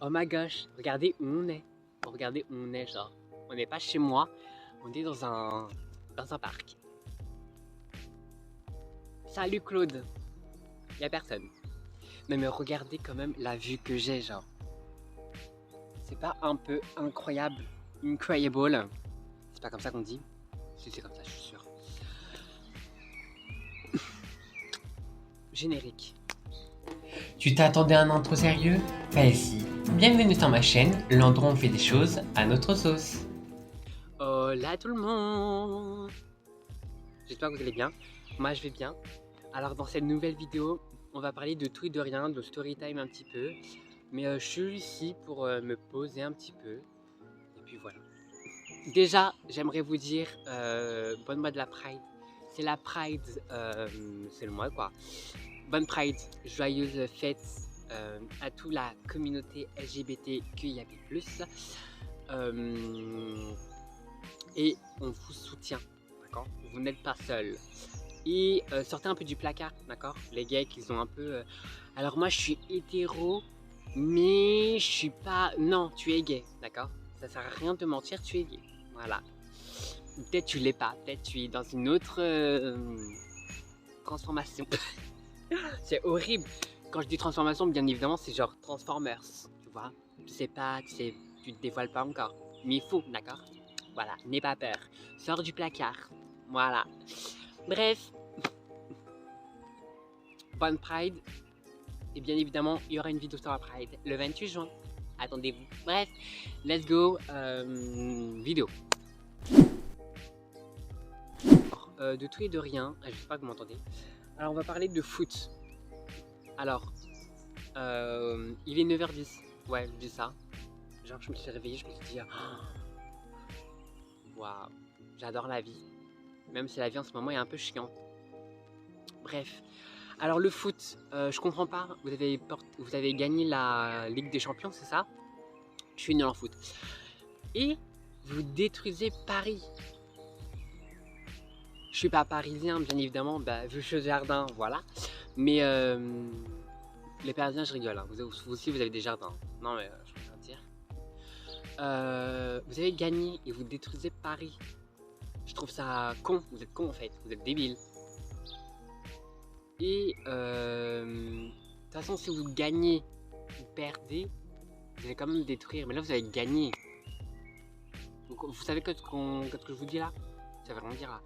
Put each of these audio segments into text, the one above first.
Oh my gosh, regardez où on est. Regardez où on est, genre. On n'est pas chez moi, on est dans un parc. Salut Claude, y a personne. Non mais regardez quand même la vue que j'ai, genre. C'est pas un peu incroyable? Incredible. C'est pas comme ça qu'on dit? Si c'est comme ça, je suis sûr. Générique. Tu t'attendais à un intro sérieux? Pas ici. Bienvenue sur ma chaîne, l'endroit où on fait des choses à notre sauce. Hola tout le monde. J'espère que vous allez bien. Moi je vais bien. Alors dans cette nouvelle vidéo, on va parler de tout et de rien, de story time un petit peu. Mais je suis ici pour me poser un petit peu. Et puis voilà. Déjà, j'aimerais vous dire bonne mois de la Pride. C'est la Pride, c'est le mois quoi. Bonne Pride, joyeuse fête à toute la communauté LGBTQIA+. Et on vous soutient, d'accord? Vous n'êtes pas seul. Et sortez un peu du placard, d'accord? Les gays qui sont un peu... Alors moi je suis hétéro, mais je suis pas... Non, tu es gay, d'accord? Ça sert à rien de mentir, tu es gay. Voilà. Peut-être tu l'es pas, peut-être tu es dans une autre transformation. C'est horrible. Quand je dis transformation, bien évidemment, c'est genre Transformers, tu vois? Tu sais pas, tu te dévoiles pas encore. Mais il faut, d'accord? Voilà, n'aie pas peur. Sors du placard. Voilà. Bref, bonne Pride. Et bien évidemment, il y aura une vidéo sur la Pride le 28 juin. Attendez-vous. Bref, let's go. Vidéo. De tout et de rien. J'espère que vous m'entendez. Alors, on va parler de foot. Alors, il est 9h10. Ouais, je dis ça. Genre, je me suis réveillé, je me suis dit, waouh, j'adore la vie. Même si la vie en ce moment est un peu chiante. Bref. Alors, le foot, je comprends pas. Vous avez gagné la Ligue des Champions, c'est ça? Je suis nul en foot. Et vous détruisez Paris. Je suis pas parisien, bien évidemment, vu ce jardin, voilà. Mais les Parisiens, je rigole. Hein. Vous aussi, vous avez des jardins. Non, mais je préfère dire. Vous avez gagné et vous détruisez Paris. Je trouve ça con. Vous êtes con en fait. Vous êtes débile. Et de toute façon, si vous gagnez ou perdez, vous allez quand même détruire. Mais là, vous avez gagné. Vous savez ce que je vous dis là? Ça veut rien dire là.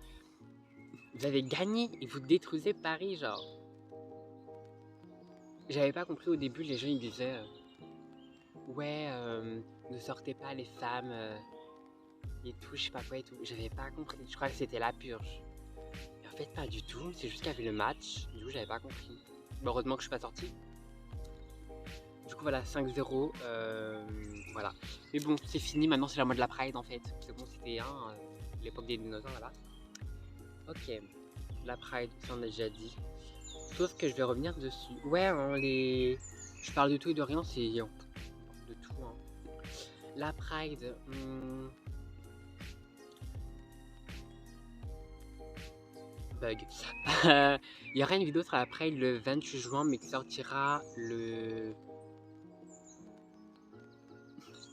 Vous avez gagné et vous détruisez Paris, genre. J'avais pas compris au début, les gens ils disaient ouais, ne sortez pas les femmes et tout, je sais pas quoi et tout. J'avais pas compris, je crois que c'était la purge. Et en fait, pas du tout, c'est juste qu'il y avait le match, du coup, j'avais pas compris. Bon, heureusement que je suis pas sorti. Du coup, voilà, 5-0, voilà. Mais bon, c'est fini, maintenant c'est la mode de la Pride en fait. C'est bon, c'était l'époque des dinosaures, voilà. Ok, la Pride, ça on a déjà dit. Sauf que je vais revenir dessus. Ouais, hein, je parle de tout et de rien, c'est de tout. Hein. La Pride. Bug. Il y aura une vidéo sur la Pride le 28 juin, mais qui sortira le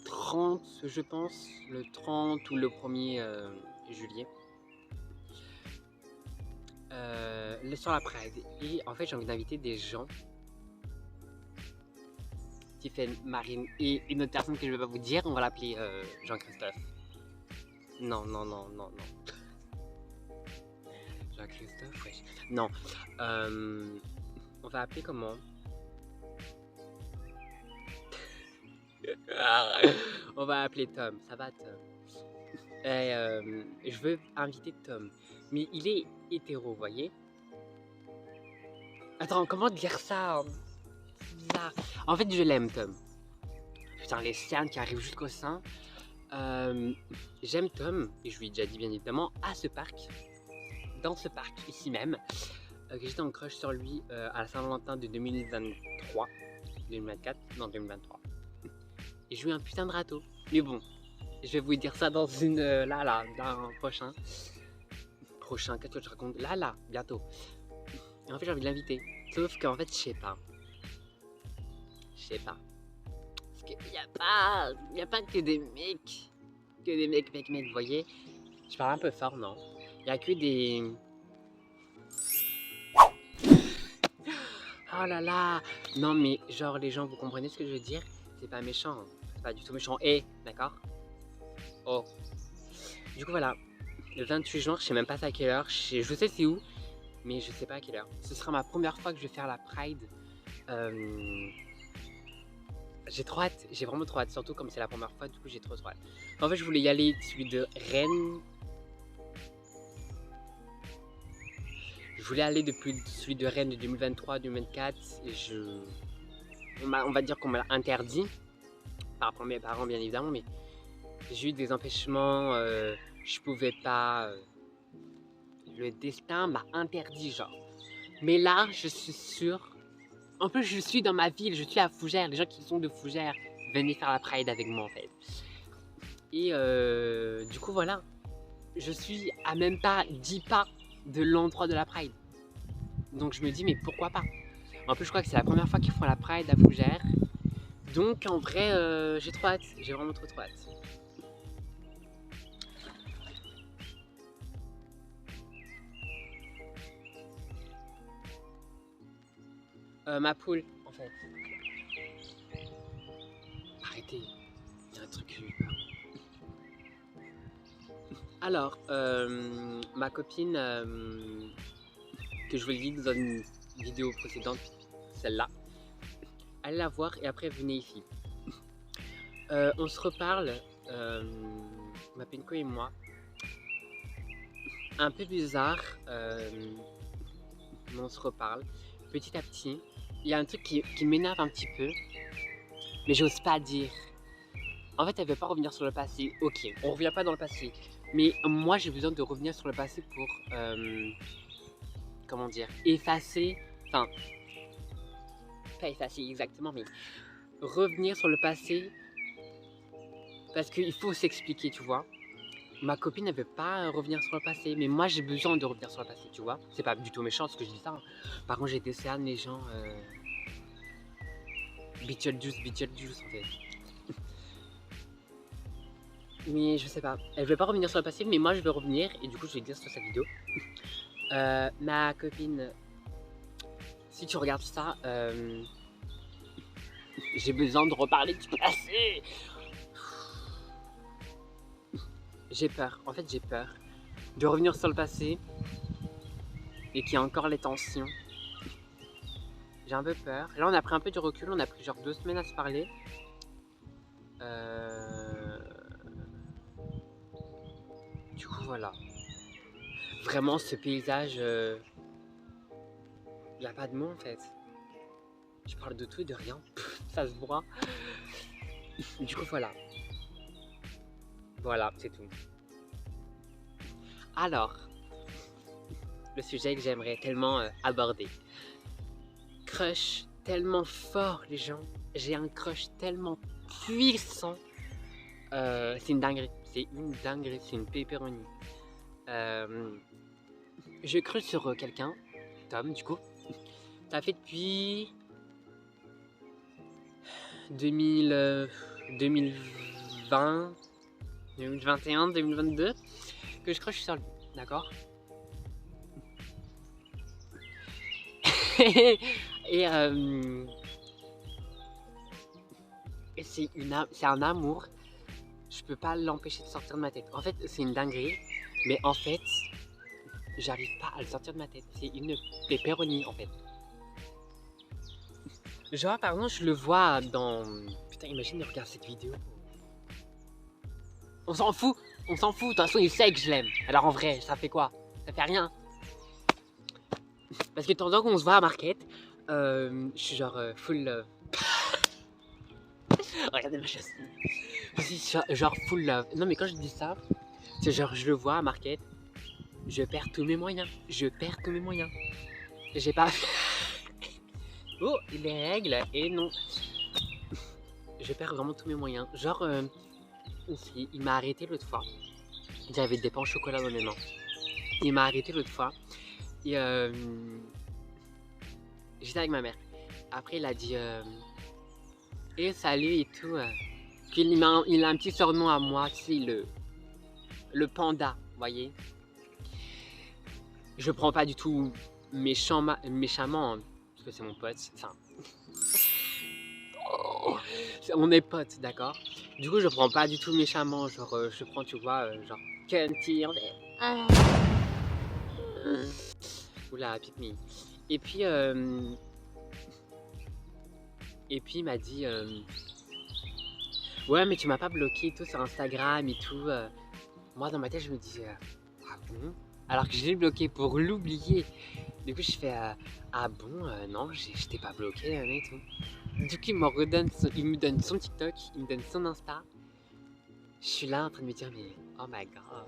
30, je pense. Le 30 ou le 1er juillet. Sur la Pride. Et en fait, j'ai envie d'inviter des gens. Tiffen, Marine et une autre personne que je ne vais pas vous dire. On va l'appeler Jean-Christophe. Non. Jean-Christophe, wesh. Non. On va appeler comment? On va appeler Tom. Ça va, Tom? Et, je veux inviter Tom. Mais il est hétéro, vous voyez? Attends, comment dire ça? C'est bizarre. En fait, je l'aime, Tom. Putain, les cernes qui arrivent jusqu'au sein. J'aime Tom, et je lui ai déjà dit bien évidemment, à ce parc. Dans ce parc, ici même. Que j'étais en crush sur lui à la Saint-Valentin de 2023. 2024? Non, 2023. Et je lui ai un putain de râteau. Mais bon, je vais vous dire ça dans une... là, dans un prochain. Qu'est-ce que je raconte? Là, bientôt. Et en fait, j'ai envie de l'inviter. Sauf qu'en fait, je sais pas. C'est qu'il y a pas que des mecs. Vous voyez? Je parle un peu fort, non? Il y a que des... Oh là là! Non mais genre les gens, vous comprenez ce que je veux dire? C'est pas méchant, hein. C'est pas du tout méchant. D'accord? Oh. Du coup voilà, le 28 juin, je sais même pas à quelle heure. Je sais c'est où, mais je sais pas à quelle heure. Ce sera ma première fois que je vais faire la Pride. J'ai trop hâte, j'ai vraiment trop hâte, surtout comme c'est la première fois, du coup j'ai trop hâte. En fait je voulais y aller celui de Rennes. Je voulais aller depuis celui de Rennes de 2023-2024 et on va dire qu'on me l'a interdit par mes parents bien évidemment, mais j'ai eu des empêchements, je pouvais pas, le destin m'a interdit genre. Mais là je suis sûre. En plus, je suis dans ma ville, je suis à Fougères. Les gens qui sont de Fougères, venez faire la Pride avec moi en fait. Et du coup, voilà. Je suis à même pas 10 pas de l'endroit de la Pride. Donc je me dis, mais pourquoi pas? En plus, je crois que c'est la première fois qu'ils font la Pride à Fougères. Donc en vrai, j'ai trop hâte. J'ai vraiment trop hâte. Ma poule, en fait. Arrêtez, il y a un truc que j'ai eu peur. Alors, ma copine, que je vous l'ai dit dans une vidéo précédente, celle-là, allez la voir et après venez ici. On se reparle, ma Pinko et moi. Un peu bizarre, mais on se reparle petit à petit. Il y a un truc qui m'énerve un petit peu, mais j'ose pas dire. En fait, elle veut pas revenir sur le passé. Ok, on revient pas dans le passé. Mais moi, j'ai besoin de revenir sur le passé pour, comment dire, effacer, enfin, pas effacer exactement, mais revenir sur le passé parce qu'il faut s'expliquer, tu vois. Ma copine, elle veut pas revenir sur le passé, mais moi, j'ai besoin de revenir sur le passé, tu vois. C'est pas du tout méchant ce que je dis ça. Hein. Par contre, j'ai des cernes, les gens, Beetlejuice en fait. Mais je sais pas, elle veut pas revenir sur le passé, mais moi je veux revenir et du coup je vais dire sur sa vidéo. Ma copine, si tu regardes ça, j'ai besoin de reparler du passé. J'ai peur, en fait j'ai peur de revenir sur le passé et qu'il y a encore les tensions. J'ai un peu peur. Là on a pris un peu du recul, on a pris genre 2 semaines à se parler. Du coup voilà. Vraiment ce paysage, il n'y a pas de mots en fait. Je parle de tout et de rien, ça se voit. Du coup voilà. Voilà, c'est tout. Alors, le sujet que j'aimerais tellement aborder. Crush tellement fort les gens. J'ai un crush tellement puissant. C'est une dinguerie. C'est une pepperoni. Je crush sur quelqu'un, Tom du coup. Ça fait depuis 2020, 2021, 2022 que je crush sur lui, d'accord. Et c'est un amour, je peux pas l'empêcher de sortir de ma tête. En fait, c'est une dinguerie, mais en fait, j'arrive pas à le sortir de ma tête. C'est une pepperoni en fait. Genre, par exemple, je le vois dans... Putain, imagine de regarder cette vidéo. On s'en fout, de toute façon, il sait que je l'aime. Alors en vrai, ça fait quoi? Ça fait rien. Parce que de temps en temps qu'on se voit à Market, je suis genre full love. Regardez ma chasse. Je suis genre full love. Non mais quand je dis ça, c'est genre je le vois à Market, je perds tous mes moyens. J'ai pas... Oh, les règles, et non. Je perds vraiment tous mes moyens. Genre, il m'a arrêté l'autre fois. J'avais des pains au chocolat dans mes mains. Il m'a arrêté l'autre fois. Et j'étais avec ma mère. Après, il a dit Et salut et tout. Puis il a un petit surnom à moi, c'est le panda, vous voyez. Je prends pas du tout méchamment, hein, parce que c'est mon pote. Enfin, on est potes, d'accord. Du coup, je prends pas du tout méchamment. Genre, je prends, tu vois, genre, Cunty, on est. Ah. Oula, pick me. Et puis, il m'a dit ouais, mais tu m'as pas bloqué et tout sur Instagram et tout. Moi, dans ma tête, je me dis ah bon? Alors que je l'ai bloqué pour l'oublier. Du coup, je fais ah bon, non, je t'ai pas bloqué, et tout. Du coup, il me donne son TikTok, il me donne son Insta. Je suis là en train de me dire, mais oh my god,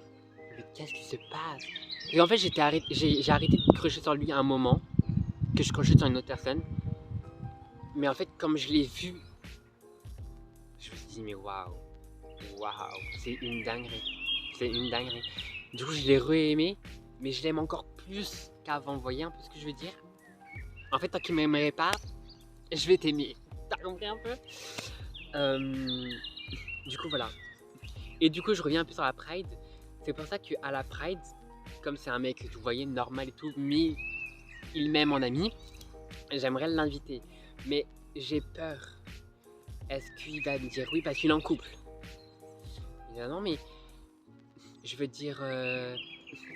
mais qu'est-ce qui se passe? Et en fait, j'ai arrêté de crocher sur lui à un moment, que je crochais sur une autre personne. Mais en fait, comme je l'ai vu, je me suis dit, mais waouh, c'est une dinguerie. C'est une dinguerie. Du coup, je l'ai re-aimé, mais je l'aime encore plus qu'avant. Vous voyez un peu ce que je veux dire? En fait, tant qu'il m'aimerait pas, je vais t'aimer. T'as compris un peu? Du coup, voilà. Et du coup, je reviens un peu sur la Pride. C'est pour ça qu'à la Pride, comme c'est un mec, vous voyez, normal et tout, mais il m'aime en ami, j'aimerais l'inviter. Mais j'ai peur. Est-ce qu'il va me dire oui parce qu'il est en couple? Il dit non, mais je veux dire,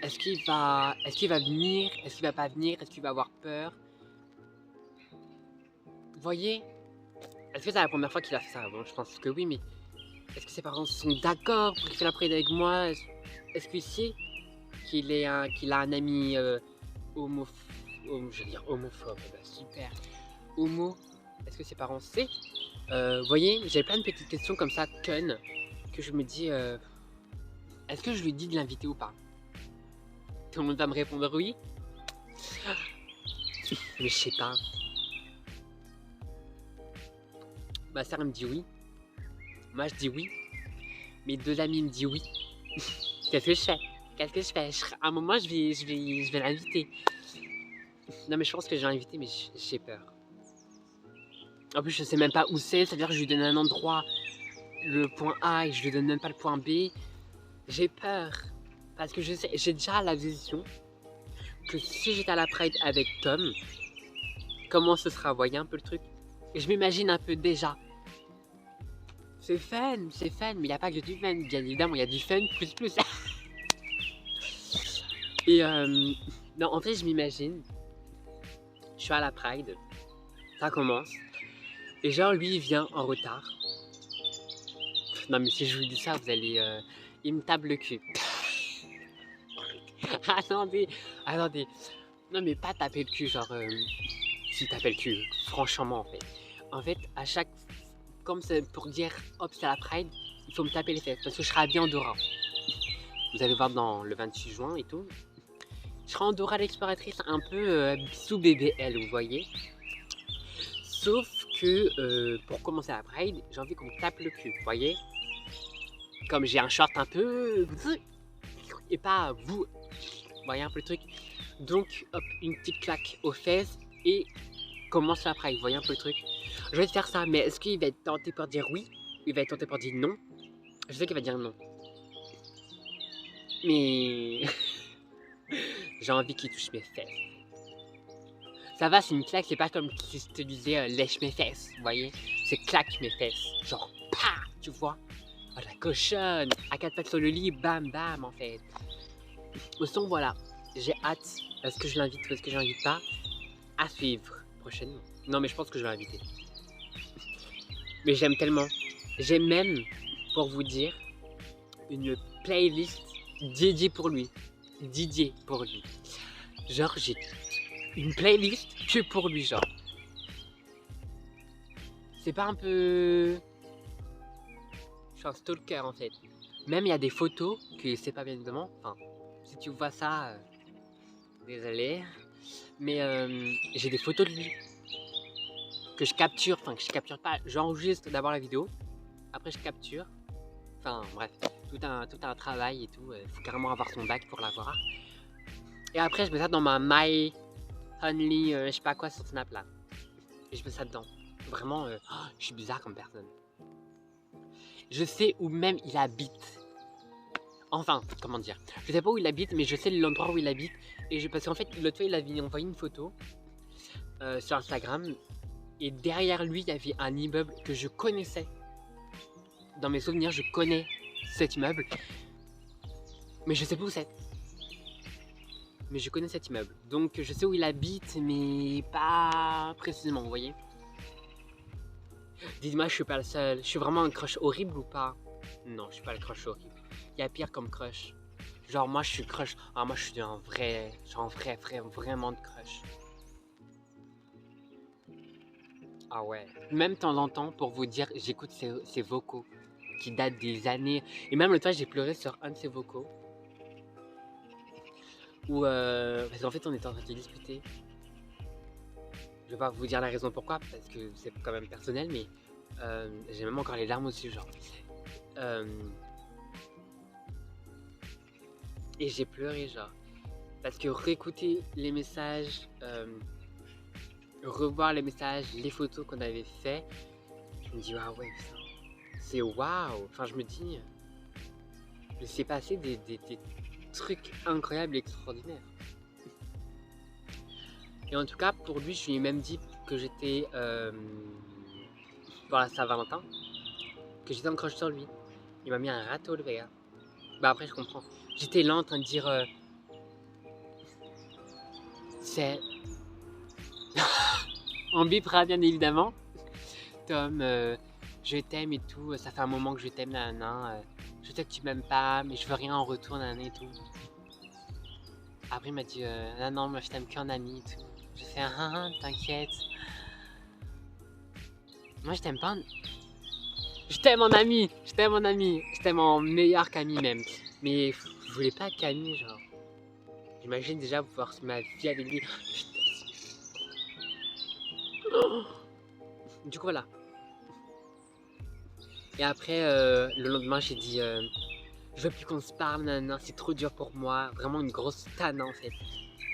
est-ce qu'il va venir? Est-ce qu'il va pas venir? Est-ce qu'il va avoir peur? Vous voyez? Est-ce que c'est la première fois qu'il a fait ça? Bon, je pense que oui, mais est-ce que ses parents sont d'accord pour qu'il fasse la Pride avec moi? Est-ce qu'il sait qu'il a un ami je veux dire homophobe? Bah, super. Homo? Est-ce que ses parents savent? Vous voyez, j'ai plein de petites questions comme ça, que je me dis, est-ce que je lui dis de l'inviter ou pas? Tout le monde va me répondre oui. Mais je sais pas. Ma sœur me dit oui. Moi je dis oui. Mes deux amis me disent oui. Qu'est-ce que je fais? À un moment je vais l'inviter. Non mais je pense que je vais l'inviter, mais j'ai peur. En plus je sais même pas où c'est-à-dire que je lui donne un endroit, le point A, et je lui donne même pas le point B. J'ai peur. Parce que je sais, j'ai déjà la vision que si j'étais à la Pride avec Tom, comment ce sera, voyez un peu le truc? Et je m'imagine un peu déjà. C'est fun, mais il n'y a pas que du fun, bien évidemment, il y a du fun plus. Et non, en fait, je m'imagine, je suis à la Pride, ça commence, et genre lui, il vient en retard. Non, mais si je vous dis ça, vous allez... il me tape le cul. attendez. Non, mais pas taper le cul, genre... si taper le cul, franchement, en fait. En fait, à chaque... Comme c'est pour dire, hop, c'est la Pride, il faut me taper les fesses, parce que je serai habillée en Dora. Vous allez voir dans le 28 juin et tout. Je serai en Dora l'exploratrice, un peu sous BBL, vous voyez. Sauf que pour commencer la Pride, j'ai envie qu'on me tape le cul, vous voyez. Comme j'ai un short un peu... Et pas vous voyez un peu le truc. Donc, hop, une petite claque aux fesses et commence la Pride, vous voyez un peu le truc. Je vais te faire ça, mais est-ce qu'il va être tenté pour dire oui? Il va être tenté pour dire non? Je sais qu'il va dire non. Mais... j'ai envie qu'il touche mes fesses. Ça va, c'est une claque, c'est pas comme si je te disais lèche mes fesses, vous voyez? C'est claque mes fesses. Genre, pa, tu vois? Oh, la cochonne! À 4 pattes sur le lit, bam bam en fait. Au son, voilà. J'ai hâte. Est-ce que je l'invite ou est-ce que je l'invite pas? À suivre prochainement. Non, mais je pense que je vais l'inviter. Mais j'aime tellement. J'ai même, pour vous dire, une playlist dédiée pour lui. Genre, j'ai une playlist que pour lui, genre. C'est pas un peu... Je suis un stalker en fait. Même il y a des photos que c'est pas bien évidemment. Enfin, si tu vois ça, désolé. Mais j'ai des photos de lui que je capture, enfin que je capture pas, j'enregistre d'abord la vidéo, après je capture. Enfin bref, tout un travail et tout. Faut carrément avoir son bac pour l'avoir. Et après je mets ça dans ma My Only, je sais pas quoi sur Snap là. Et je mets ça dedans. Vraiment, je suis bizarre comme personne. Je sais où même il habite. Enfin, comment dire. Je sais pas où il habite, mais je sais l'endroit où il habite. Parce qu'en fait, l'autre fois, il avait envoyé une photo sur Instagram. Et derrière lui, il y avait un immeuble que je connaissais. Dans mes souvenirs, je connais cet immeuble. Mais je sais pas où c'est. Mais je connais cet immeuble. Donc je sais où il habite, mais pas précisément, vous voyez. Dites-moi, je suis pas le seul. Je suis vraiment un crush horrible ou pas? Non, je suis pas le crush horrible. Il y a pire comme crush. Genre moi je suis crush. Ah moi je suis un vrai. Vraiment de crush. Ah ouais. Même de temps en temps, pour vous dire, j'écoute ces vocaux qui datent des années. Et même le temps j'ai pleuré sur un de ces vocaux. Où parce qu'en fait on était en train de se discuter. Je vais pas vous dire la raison pourquoi, parce que c'est quand même personnel, mais j'ai même encore les larmes aussi, genre. Et j'ai pleuré, genre. Parce que réécouter les messages, revoir les messages, les photos qu'on avait fait, je me dis, ah ouais, putain, c'est waouh. Enfin, je me dis, il s'est passé des trucs incroyables et extraordinaires. Et en tout cas, pour lui, je lui ai même dit que j'étais, pour la Saint-Valentin, que j'étais en crush sur lui. Il m'a mis un râteau, le gars. Bah après, je comprends. J'étais là en train de dire, c'est... On bipera bien évidemment. Tom, je t'aime et tout, ça fait un moment que je t'aime, nanana. Je sais que tu m'aimes pas, mais je veux rien en retour, nanana et tout. Après, il m'a dit, non, non, moi je t'aime qu'en ami et tout. J'ai fait, t'inquiète. Moi je t'aime pas. Je t'aime en ami, je t'aime en ami, je t'aime en meilleur qu'ami même. Mais je voulais pas qu'ami, genre. J'imagine déjà pouvoir se ma vie avec lui. Du coup, voilà. Et après, le lendemain, j'ai dit, je veux plus qu'on se parle, nanana, c'est trop dur pour moi. Vraiment une grosse tanne en fait.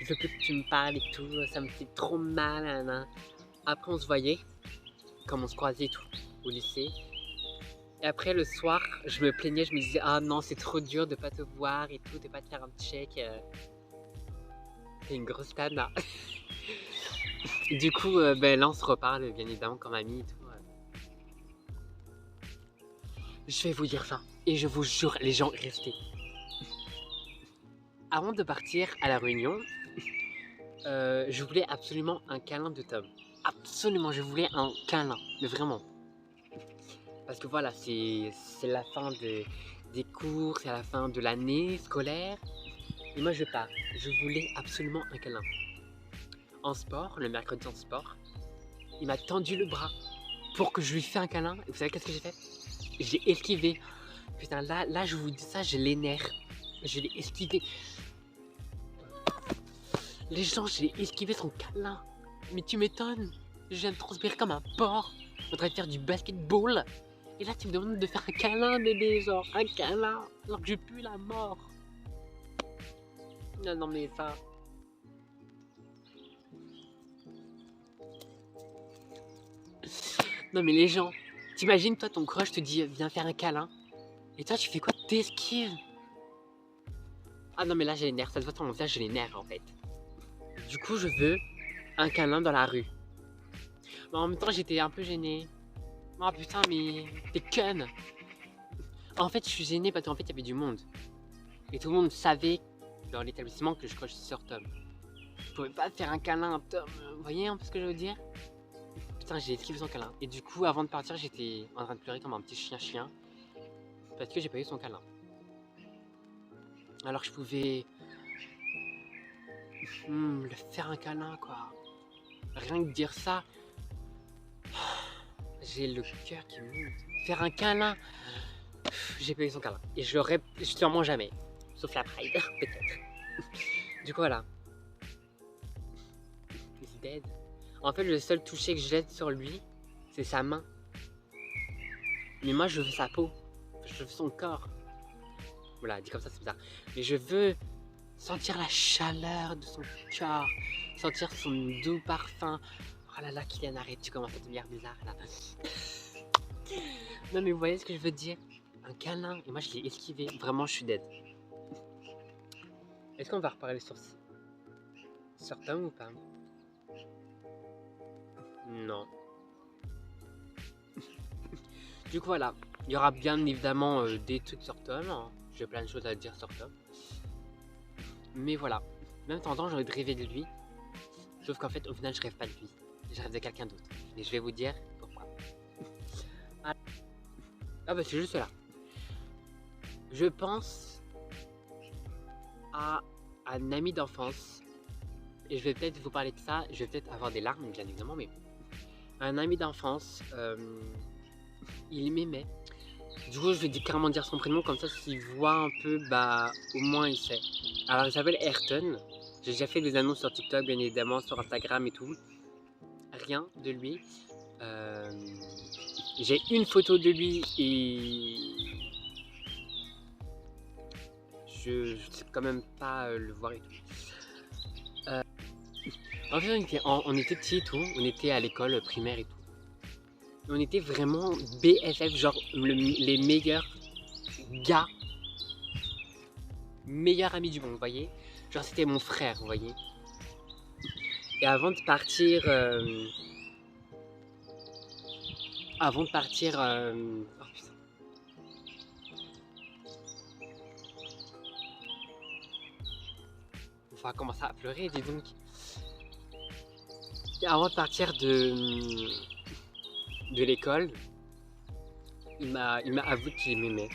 Je veux plus que tu me parles et tout, ça me fait trop mal, nanana. Après, on se voyait, comme on se croisait et tout, au lycée. Et après, le soir, je me plaignais, je me disais, ah non, c'est trop dur de pas te voir et tout, de pas te faire un check. C'est une grosse tanne là. Du coup, ben là, on se reparle, bien évidemment, comme amis et tout. Je vais vous dire ça. Et je vous jure, les gens, restez. Avant de partir à la réunion, je voulais absolument un câlin de Tom. Absolument, je voulais un câlin. Mais vraiment. Parce que voilà, c'est la fin des cours, c'est la fin de l'année scolaire. Et moi, je pars. Je voulais absolument un câlin. En sport, le mercredi en sport, il m'a tendu le bras pour que je lui fasse un câlin. Et vous savez qu'est-ce que j'ai fait? J'ai esquivé. Putain, là, je vous dis ça, j'ai les nerfs. Je l'ai esquivé. Les gens, j'ai esquivé son câlin. Mais tu m'étonnes. Je viens de transpirer comme un porc. En train de faire du basketball. Et là, tu me demandes de faire un câlin, bébé. Genre, un câlin. Alors que je pue la mort. Non, non, mais ça... Non, mais les gens... T'imagines, toi, ton crush te dit, viens faire un câlin. Et toi, tu fais quoi? T'esquives. Ah non, mais là, j'ai les nerfs. Ça se voit sur mon visage, j'ai les nerfs, en fait. Du coup, je veux un câlin dans la rue. Mais en même temps, j'étais un peu gênée. Oh putain, mais t'es conne. En fait, je suis gênée parce qu'en fait, il y avait du monde. Et tout le monde savait dans l'établissement que je crushais sur Tom. Je pouvais pas faire un câlin à Tom. Vous voyez un peu ce que je veux dire? Putain, j'ai esquivé son câlin. Et du coup, avant de partir, j'étais en train de pleurer comme un petit chien. Parce que j'ai pas eu son câlin. Alors que je pouvais... le faire un câlin, quoi. Rien que dire ça... J'ai le cœur qui monte. Faire un câlin... J'ai pas eu son câlin. Et je l'aurais sûrement jamais. Sauf la Pride, peut-être. Du coup, voilà. He's dead. En fait, le seul toucher que j'ai sur lui, c'est sa main. Mais moi, je veux sa peau. Je veux son corps. Voilà, dit comme ça, c'est bizarre. Mais je veux sentir la chaleur de son corps. Sentir son doux parfum. Oh là là, Kylian, arrête, tu commences à devenir bizarre là. Non mais vous voyez ce que je veux dire? Un câlin, et moi je l'ai esquivé. Vraiment, je suis dead. Est-ce qu'on va reparler sur Tom ou pas? Non. Du coup voilà, il y aura bien évidemment des trucs sur Tom, hein. J'ai plein de choses à dire sur Tom. Mais voilà, même temps j'ai envie de rêver de lui. Sauf qu'en fait au final je rêve pas de lui, je rêve de quelqu'un d'autre. Et je vais vous dire pourquoi. Ah bah c'est juste là. Je pense à un ami d'enfance. Et je vais peut-être vous parler de ça, je vais peut-être avoir des larmes bien évidemment, mais un ami d'enfance, il m'aimait. Du coup je vais carrément dire son prénom, comme ça s'il voit un peu, bah au moins il sait. Alors il s'appelle Ayrton, j'ai déjà fait des annonces sur TikTok bien évidemment, sur Instagram et tout. Rien de lui. J'ai une photo de lui et je sais quand même pas le voir et tout. En fait, on était petits et tout, on était à l'école primaire et tout. On était vraiment BFF, genre les meilleurs gars, meilleurs amis du monde, vous voyez. Genre c'était mon frère, vous voyez. Et avant de partir, oh putain. On va commencer à pleurer, dis donc. Et avant de partir de l'école, il m'a avoué qu'il m'aimait.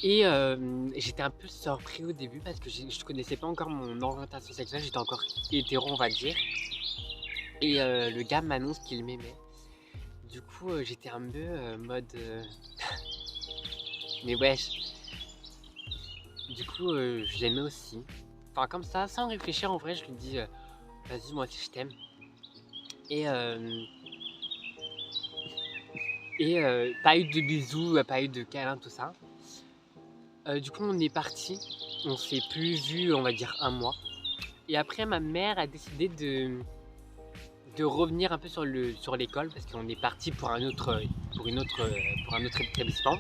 Et j'étais un peu surpris au début parce que je connaissais pas encore mon orientation sexuelle, j'étais encore hétéro on va dire. Et le gars m'annonce qu'il m'aimait. Du coup j'étais un peu mode... mais wesh. Du coup je l'aimais aussi. Enfin comme ça, sans réfléchir en vrai, je lui dis vas-y moi aussi je t'aime. Et pas eu de bisous, pas eu de câlins, tout ça. Du coup on est parti, on s'est plus vu on va dire un mois. Et après ma mère a décidé de revenir un peu sur l'école parce qu'on est parti pour un autre établissement.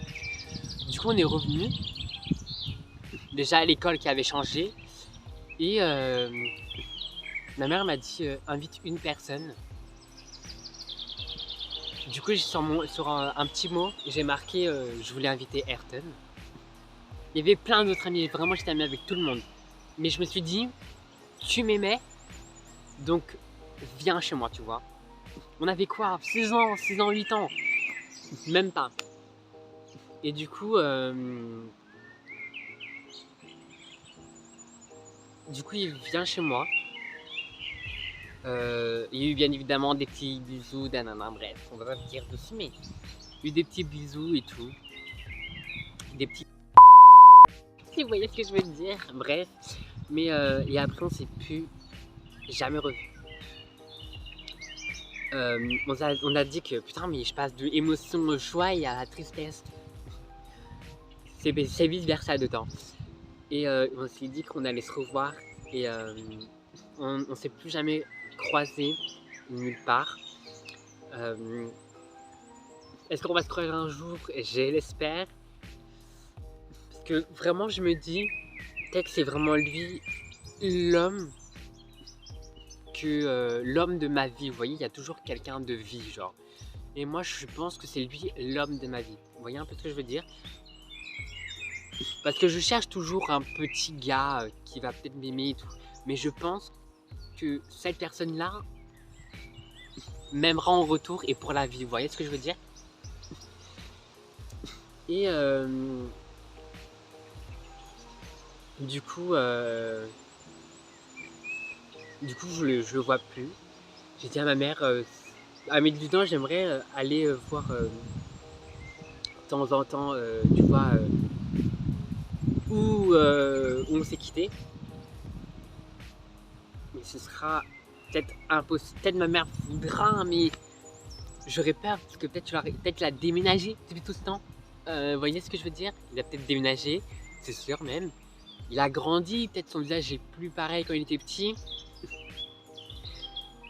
Du coup on est revenu déjà à l'école qui avait changé et ma mère m'a dit invite une personne. Du coup sur un petit mot j'ai marqué je voulais inviter Ayrton. Il y avait plein d'autres amis, vraiment j'étais ami avec tout le monde. Mais je me suis dit, tu m'aimais, donc viens chez moi, tu vois. On avait quoi, 6 ans, 8 ans, même pas. Et du coup, il vient chez moi. Il y a eu bien évidemment des petits bisous, bref, on va pas me dire dessus, mais il y a eu des petits bisous et tout. Des petits... Si vous voyez ce que je veux dire, bref. Mais et après on s'est plus jamais revu. On a dit que putain mais je passe de émotion joie et à la tristesse. C'est vice versa dedans. Et on s'est dit qu'on allait se revoir et on s'est plus jamais croisé nulle part. Est-ce qu'on va se croiser un jour? Je l'espère. Parce que vraiment je me dis peut-être que c'est vraiment lui l'homme l'homme de ma vie, vous voyez, il y a toujours quelqu'un de vie, genre. Et moi, je pense que c'est lui l'homme de ma vie. Vous voyez un peu ce que je veux dire? Parce que je cherche toujours un petit gars qui va peut-être m'aimer et tout. Mais je pense que cette personne-là m'aimera en retour et pour la vie. Vous voyez ce que je veux dire? Et du coup, je le vois plus. J'ai dit à ma mère, à midi du temps, j'aimerais aller voir de temps en temps, tu vois, où on s'est quitté. Mais ce sera peut-être impossible. Peut-être ma mère voudra, mais j'aurais peur parce que peut-être l'a déménagé depuis tout ce temps. Vous voyez ce que je veux dire? Il a peut-être déménagé, c'est sûr même. Il a grandi, peut-être son visage est plus pareil quand il était petit.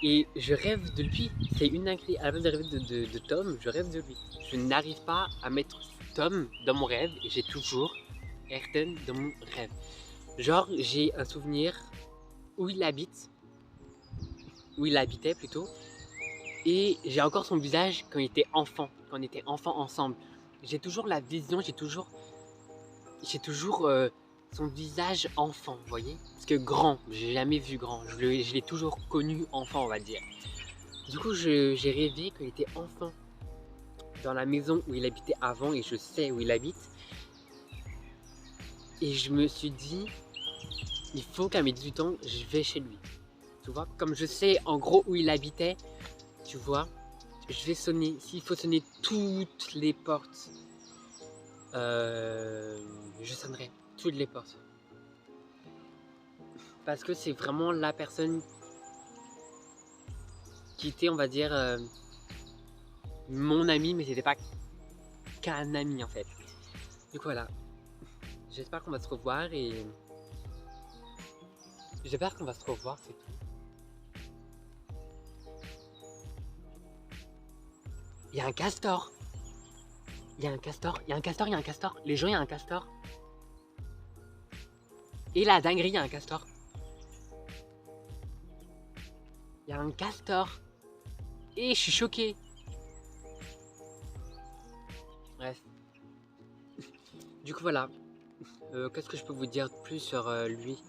Et je rêve de lui. C'est une dinguerie. À la place de rêver de Tom, je rêve de lui. Je n'arrive pas à mettre Tom dans mon rêve et j'ai toujours Ayrton dans mon rêve. Genre, j'ai un souvenir où il habite, où il habitait plutôt, et j'ai encore son visage quand il était enfant, quand on était enfant ensemble. J'ai toujours la vision, j'ai toujours son visage enfant, vous voyez? Parce que grand, j'ai jamais vu grand, je l'ai toujours connu enfant, on va dire. Du coup, j'ai rêvé qu'il était enfant dans la maison où il habitait avant et je sais où il habite. Et je me suis dit, il faut qu'à mes 18 ans, je vais chez lui. Tu vois, comme je sais en gros où il habitait, tu vois, je vais sonner. S'il faut sonner toutes les portes, je sonnerai toutes les portes. Parce que c'est vraiment la personne qui était, on va dire, mon ami, mais c'était pas qu'un ami en fait. Du coup voilà, j'espère qu'on va se revoir et... J'espère qu'on va se revoir, c'est tout. Il y a un castor. Il y a un castor, il y a un castor, il y a un castor. Les gens, il y a un castor. Et la dinguerie, il y a un castor. Il y a un castor. Et je suis choqué. Bref. Du coup, voilà. Qu'est-ce que je peux vous dire de plus sur lui?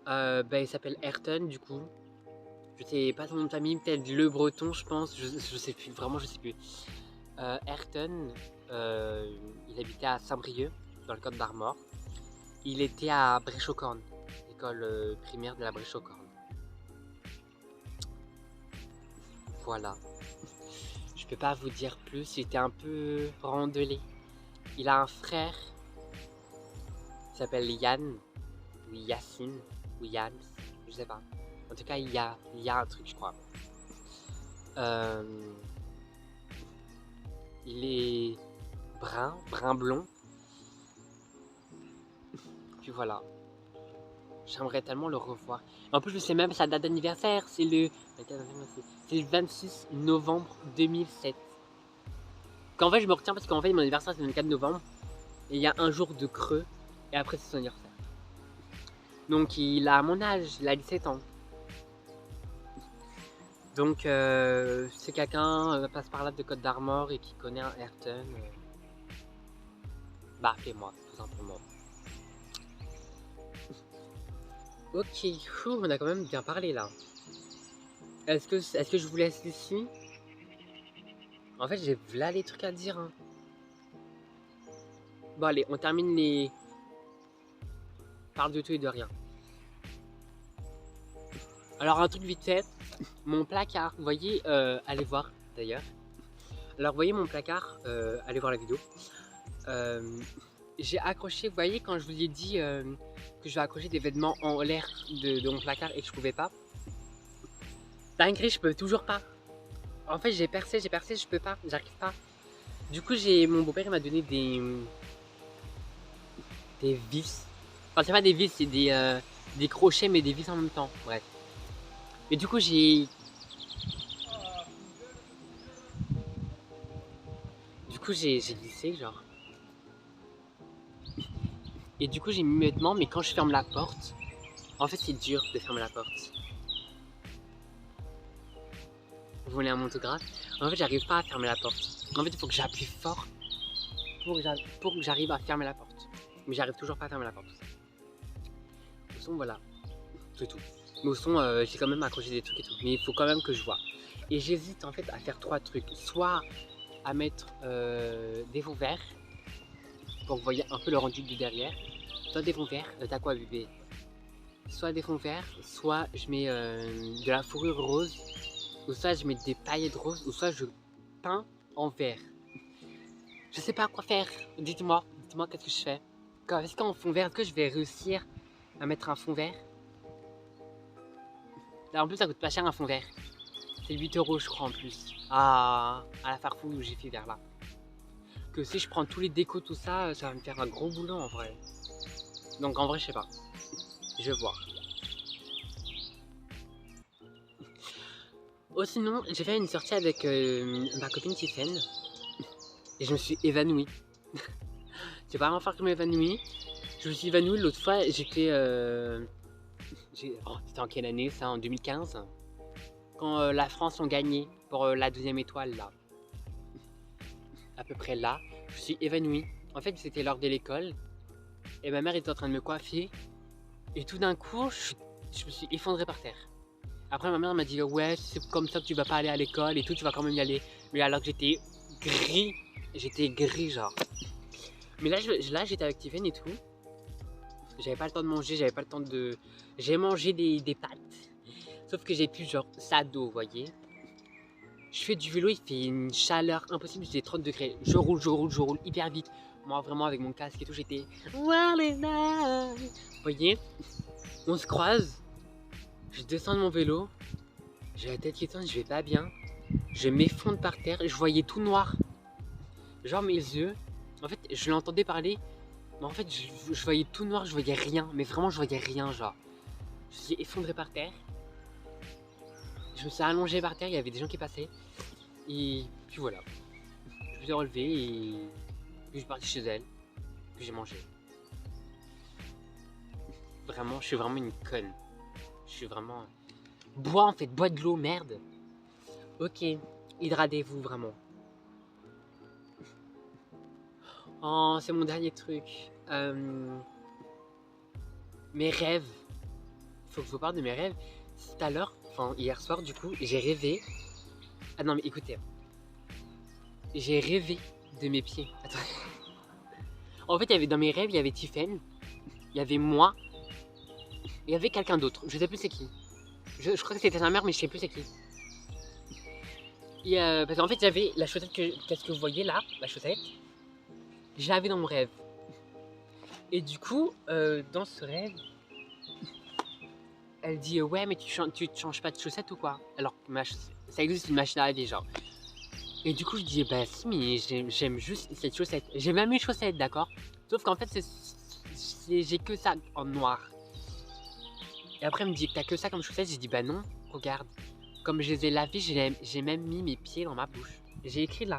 Il s'appelle Ayrton, du coup. Je sais pas son nom de famille, peut-être Le Breton, je pense. Je sais plus, vraiment, je sais plus. Ayrton, il habitait à Saint-Brieuc, dans le Côte d'Armor. Il était à Brèche-aux-Cornes, l'école primaire de la Brèche-aux-Cornes. Voilà. Je peux pas vous dire plus, il était un peu rendelé. Il a un frère qui s'appelle Yann, ou Yacine, ou Yann, je sais pas. En tout cas, il y a un truc, je crois. Il est brun blond. Puis voilà. J'aimerais tellement le revoir. En plus, je sais même sa date d'anniversaire, c'est le 26 novembre 2007. Qu'en fait, je me retiens parce qu'en fait, mon anniversaire c'est le 24 novembre. Et il y a un jour de creux. Et après, c'est son anniversaire. Donc, il a mon âge, il a 17 ans. Donc, si quelqu'un passe par là de Côte d'Armor et qui connaît un Ayrton, bah, appelez-moi, tout simplement. Ok, on a quand même bien parlé là. Est-ce que je vous laisse ici? En fait, j'ai là les trucs à dire. Hein. Bon, allez, on termine les... Parle de tout et de rien. Alors, un truc vite fait. Mon placard, vous voyez, allez voir d'ailleurs. Alors, vous voyez mon placard, allez voir la vidéo. J'ai accroché, vous voyez, quand je vous ai dit que je vais accrocher des vêtements en l'air de mon placard et que je pouvais pas. Dinguerie, je peux toujours pas. En fait, j'ai percé, je peux pas, j'arrive pas. Du coup, mon beau-père m'a donné des vis. Enfin, c'est pas des vis, c'est des crochets, mais des vis en même temps. Bref. Et du coup, j'ai glissé, genre. Et du coup, j'ai mis mes vêtements, mais quand je ferme la porte, en fait, c'est dur de fermer la porte. Vous voulez un autographe? En fait, j'arrive pas à fermer la porte. En fait, il faut que j'appuie fort pour que j'arrive à fermer la porte. Mais j'arrive toujours pas à fermer la porte. Au son, voilà. C'est tout. Mais au son, j'ai quand même accroché des trucs et tout. Mais il faut quand même que je vois. Et j'hésite en fait à faire 3 trucs. Soit à mettre des fonds verts pour que vous voyez un peu le rendu du derrière. Soit des fonds verts. T'as quoi, bébé? Soit des fonds verts, soit je mets de la fourrure rose, ou soit je mets des paillettes roses, ou soit je peins en vert. Je sais pas quoi faire. Dites-moi qu'est-ce que je fais. Est-ce qu'en fond vert, est-ce que je vais réussir à mettre un fond vert? Là, en plus, ça coûte pas cher un fond vert. C'est 8 € je crois en plus. À la Farfouille où j'ai fait vers là. Que si je prends tous les décos, tout ça, ça va me faire un gros boulot en vrai. Donc en vrai, je sais pas. Je vais voir. Oh sinon, j'ai fait une sortie avec ma copine Tiffen et je me suis évanouie. C'est pas vraiment fort que je m'évanouis. Je me suis évanouie l'autre fois, j'étais... c'était en quelle année ça? En 2015? Quand la France ont gagné pour la deuxième étoile là. À peu près là, je me suis évanouie. En fait, c'était l'heure de l'école et ma mère était en train de me coiffer. Et tout d'un coup, je me suis effondré par terre. Après, ma mère m'a dit ouais, c'est comme ça que tu vas pas aller à l'école et tout, tu vas quand même y aller. Mais alors que j'étais gris genre. Mais là, j'étais avec Tiffen et tout. J'avais pas le temps de manger, j'avais pas le temps de... J'ai mangé des pâtes. Sauf que j'ai plus genre ça d'eau, vous voyez. Je fais du vélo, il fait une chaleur impossible, j'ai 30 degrés. Je roule hyper vite. Moi, vraiment, avec mon casque et tout, j'étais... Vous voyez, on se croise. Je descends de mon vélo. J'ai la tête qui tourne, je vais pas bien. Je m'effondre par terre, je voyais tout noir. Genre mes yeux. En fait, je l'entendais parler. Mais en fait, je voyais tout noir, je voyais rien. Mais vraiment, je voyais rien, genre. Je suis effondré par terre. Je me suis allongé par terre, il y avait des gens qui passaient. Et puis voilà. Je me suis relevé et puis je suis parti chez elle. Puis j'ai mangé. Vraiment, je suis vraiment une conne. Je suis vraiment... Bois en fait, bois de l'eau, merde. Ok, hydratez-vous vraiment. Oh, c'est mon dernier truc. Mes rêves. Faut que je vous parle de mes rêves. Tout à l'heure, enfin hier soir du coup, j'ai rêvé. Ah non mais écoutez. J'ai rêvé de mes pieds. Attends. En fait, dans mes rêves, il y avait Tiffen, il y avait moi, il y avait quelqu'un d'autre. Je sais plus c'est qui. Je crois que c'était sa mère, mais je sais plus c'est qui. Et parce qu'en fait, j'avais la chaussette qu'est-ce que vous voyez là, la chaussette. Je l'avais dans mon rêve. Et du coup, dans ce rêve, elle dit ouais, mais tu te changes pas de chaussette ou quoi? Alors que ça existe une machine à laver, genre. Et du coup, je dis bah si, mais j'aime juste cette chaussette. J'ai même une chaussette, d'accord? Sauf qu'en fait, j'ai que ça en noir. Et après, elle me dit t'as que ça comme chaussette? J'ai dit bah non, regarde. Comme je les ai lavées, j'ai même mis mes pieds dans ma bouche. J'ai écrit là,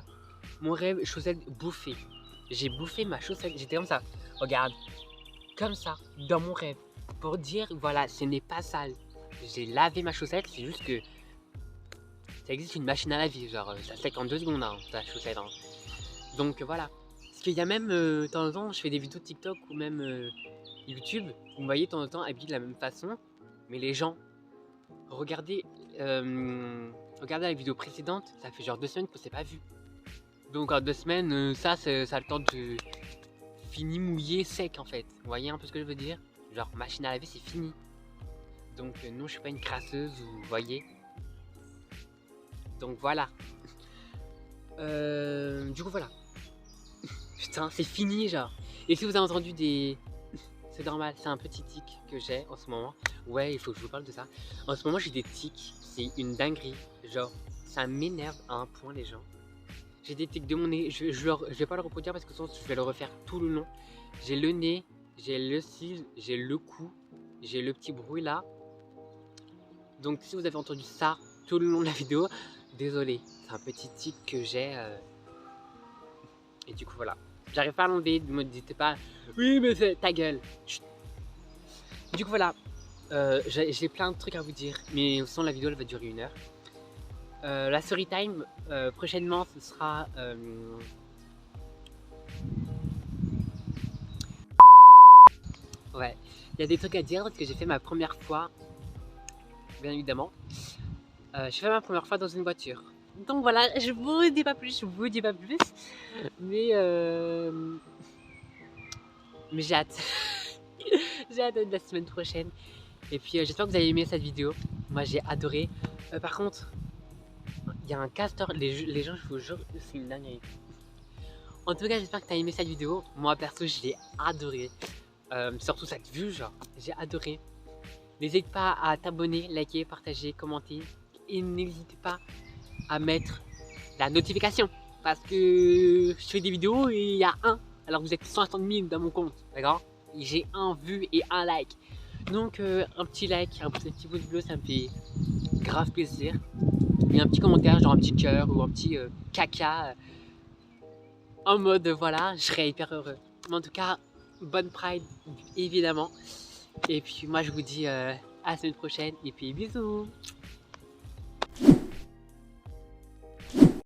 mon rêve, chaussette bouffée. J'ai bouffé ma chaussette, j'étais comme ça. Regarde, comme ça, dans mon rêve. Pour dire, voilà, ce n'est pas sale. J'ai lavé ma chaussette, c'est juste que ça existe une machine à laver, genre ça sec en 2 secondes, hein, ta chaussette. Hein. Donc voilà. Parce qu'il y a même, de temps en temps, je fais des vidéos TikTok ou même YouTube. Vous me voyez de temps en temps habillé de la même façon. Mais les gens, regardez la vidéo précédente, ça fait genre 2 semaines que c'est pas vu. Donc en 2 semaines, ça a le temps de fini mouillé sec en fait. Vous voyez un peu ce que je veux dire? Genre machine à laver c'est fini. Donc non, je suis pas une crasseuse, vous voyez. Donc voilà. Du coup voilà. Putain, c'est fini genre. Et si vous avez entendu des... C'est normal, c'est un petit tic que j'ai en ce moment. Ouais, il faut que je vous parle de ça. En ce moment j'ai des tics, c'est une dinguerie. Genre, ça m'énerve à un point les gens. J'ai des tics de mon nez, je vais pas le reproduire parce que sinon je vais le refaire tout le long. J'ai le nez, j'ai le cil, j'ai le cou, j'ai le petit bruit là. Donc si vous avez entendu ça tout le long de la vidéo, désolé, c'est un petit tic que j'ai. Et du coup voilà, j'arrive pas à l'enlever, ne me dites pas oui mais c'est ta gueule. Chut. Du coup voilà, j'ai plein de trucs à vous dire, mais sinon la vidéo elle va durer 1 heure. La story time prochainement ce sera ouais, il y a des trucs à dire parce que j'ai fait ma première fois, bien évidemment. J'ai fait ma première fois dans une voiture. Donc voilà, je vous dis pas plus, mais j'ai hâte. J'ai hâte de la semaine prochaine. Et puis j'espère que vous avez aimé cette vidéo. Moi j'ai adoré. Par contre, il y a un castor, les gens je vous jure, c'est une dinguerie. En tout cas, j'espère que tu as aimé cette vidéo. Moi perso, je l'ai adoré. Surtout cette vue, genre, j'ai adoré. N'hésite pas à t'abonner, liker, partager, commenter. Et n'hésite pas à mettre la notification. Parce que je fais des vidéos et il y a un. Alors vous êtes 160 000 dans mon compte, d'accord? J'ai 1 vue et 1 like. Donc un petit like, un petit pouce bleu, ça me fait grave plaisir. Et un petit commentaire, genre un petit cœur ou un petit caca en mode voilà, je serais hyper heureux. Mais en tout cas, bonne Pride évidemment. Et puis moi je vous dis à la semaine prochaine et puis bisous.